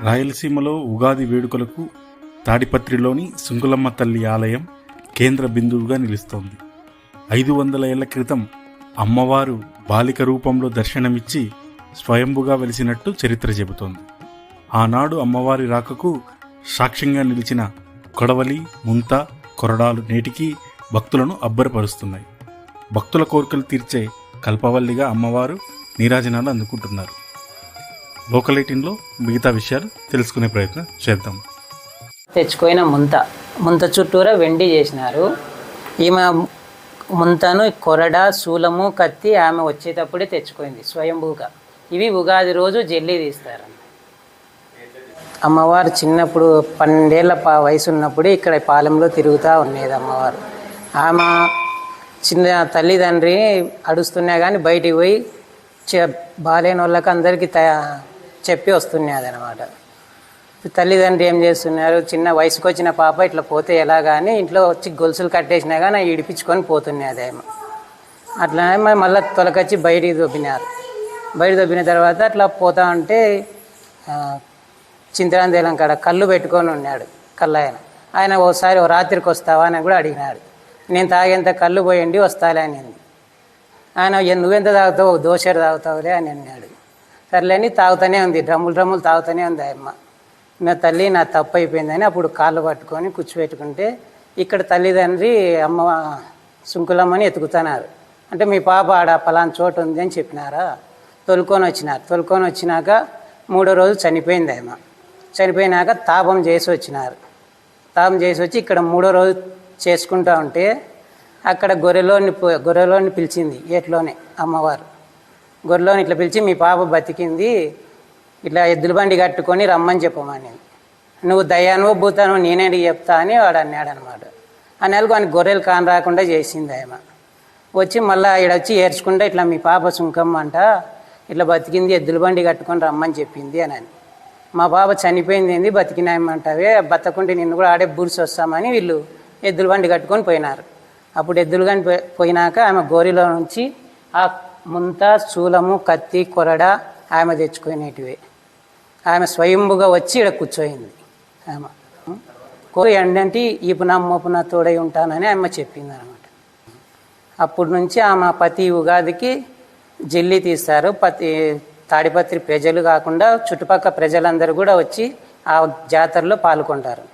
రాయలసీమలో ఉగాది వేడుకలకు తాడిపత్రిలోని సుంకులమ్మ తల్లి ఆలయం కేంద్ర బిందువుగా నిలుస్తోంది. 500 ఏళ్ల క్రితం అమ్మవారు బాలిక రూపంలో దర్శనమిచ్చి స్వయంభుగా వెలిసినట్టు చరిత్ర చెబుతోంది. ఆనాడు అమ్మవారి రాకకు సాక్ష్యంగా నిలిచిన కొడవలి, ముంత, కొరడాలు నేటికి భక్తులను అబ్బరపరుస్తున్నాయి. భక్తుల కోరికలు తీర్చే కల్పవల్లిగా అమ్మవారు నీరాజనాలు అందుకుంటున్నారు. లోకల్ 18లో మిగతా విషయాలు తెలుసుకునే ప్రయత్నం చేద్దాం. తెచ్చుకోయిన ముంత చుట్టూరా వెండి చేసినారు. ఈమె ముంతను కొరడ, శూలము, కత్తి ఆమె వచ్చేటప్పుడే తెచ్చుకోయింది స్వయంభూగా. ఇవి ఉగాది రోజు జల్లి తీస్తారు. అమ్మవారు చిన్నప్పుడు 12 ఏళ్ల వయసు ఉన్నప్పుడు ఇక్కడ పాలెంలో తిరుగుతూ ఉండేది అమ్మవారు. ఆమె చిన్న తల్లిదండ్రి అడుస్తున్నా కానీ బయటికి పోయి బాలేని వాళ్ళకి అందరికీ చెప్పి వస్తున్నది అనమాట. తల్లిదండ్రి ఏం చేస్తున్నారు, చిన్న వయసుకు వచ్చిన పాప ఇట్లా పోతే ఎలా కానీ ఇంట్లో వచ్చి గొలుసులు కట్టేసినా కానీ ఇడిపించుకొని పోతున్నది ఏమో. అట్లనే మళ్ళీ తొలకొచ్చి బయటికి దొబ్బినారు. బయట దొబ్బిన తర్వాత అట్లా పోతా ఉంటే చింతరాందేలం కాడ కళ్ళు పెట్టుకొని ఉన్నాడు కళ్ళాయన. ఆయన ఓసారి ఓ రాత్రికి వస్తావా అని కూడా అడిగినాడు. నేను తాగేంత కళ్ళు పోయండి వస్తాలే అని. ఆయన నువ్వెంత తాగుతావు, దోశడు తాగుతావులే అని అన్నాడు. సర్లేని తాగుతూనే ఉంది, డ్రమ్ములు తాగుతూనే ఉంది అమ్మ. నా తల్లి నా తప్పు అయిపోయిందని అప్పుడు కాళ్ళు పట్టుకొని కూర్చోబెట్టుకుంటే ఇక్కడ తల్లిదండ్రి అమ్మ సుంకులమ్మని ఎతుకుతున్నారు. అంటే మీ పాప ఆడ పలానా చోటు ఉంది అని చెప్పినారా. తొలుకొని వచ్చినాక 3వ రోజు చనిపోయింది అమ్మ. చనిపోయినాక తాపం చేసి వచ్చినారు. తాపం చేసి వచ్చి ఇక్కడ 3వ రోజు చేసుకుంటూ ఉంటే అక్కడ గొర్రెలోని పిలిచింది. ఏట్లోనే అమ్మవారు గొర్రెలోని ఇట్లా పిలిచి మీ పాప బతికింది, ఇట్లా ఎద్దుల బండి కట్టుకొని రమ్మని చెప్పమని. నువ్వు దయ్యానో భూతానో నేనేంటి చెప్తా అని వాడు అన్నాడు అనమాట. ఆ నెలకు ఆయన గొర్రెలు కాని రాకుండా చేసింది ఆమె. వచ్చి మళ్ళీ ఈడొచ్చి ఏడ్చుకుంటే ఇట్లా మీ పాప సుంకమ్మ అంట ఇట్లా బతికింది, ఎద్దుల బండి కట్టుకొని రమ్మని చెప్పింది అని. మా పాప చనిపోయింది ఏంది బతికినాయమంటావే, బతకుంటే నిన్ను కూడా ఆడే బుర్సి వస్తామని వీళ్ళు ఎద్దుల బండి కట్టుకొని పోయినారు. అప్పుడు ఎద్దులు బండి పోయినాక ఆమె గోరిలో నుంచి ఆ ముంత, శూలము, కత్తి, కొరడ ఆమె తెచ్చుకునేటివి. ఆమె స్వయంభుగా వచ్చి ఇక్కడ కూర్చోయింది. ఆమె కోరి ఏంటంటే ఈపున మోపున తోడై ఉంటానని ఆమె చెప్పింది అనమాట. అప్పటి నుంచి ఆమె ప్రతి ఉగాదికి జల్లి తీస్తారు. తాడిపత్రి ప్రజలు కాకుండా చుట్టుపక్కల ప్రజలందరూ కూడా వచ్చి ఆ జాతరలో పాల్గొంటారు.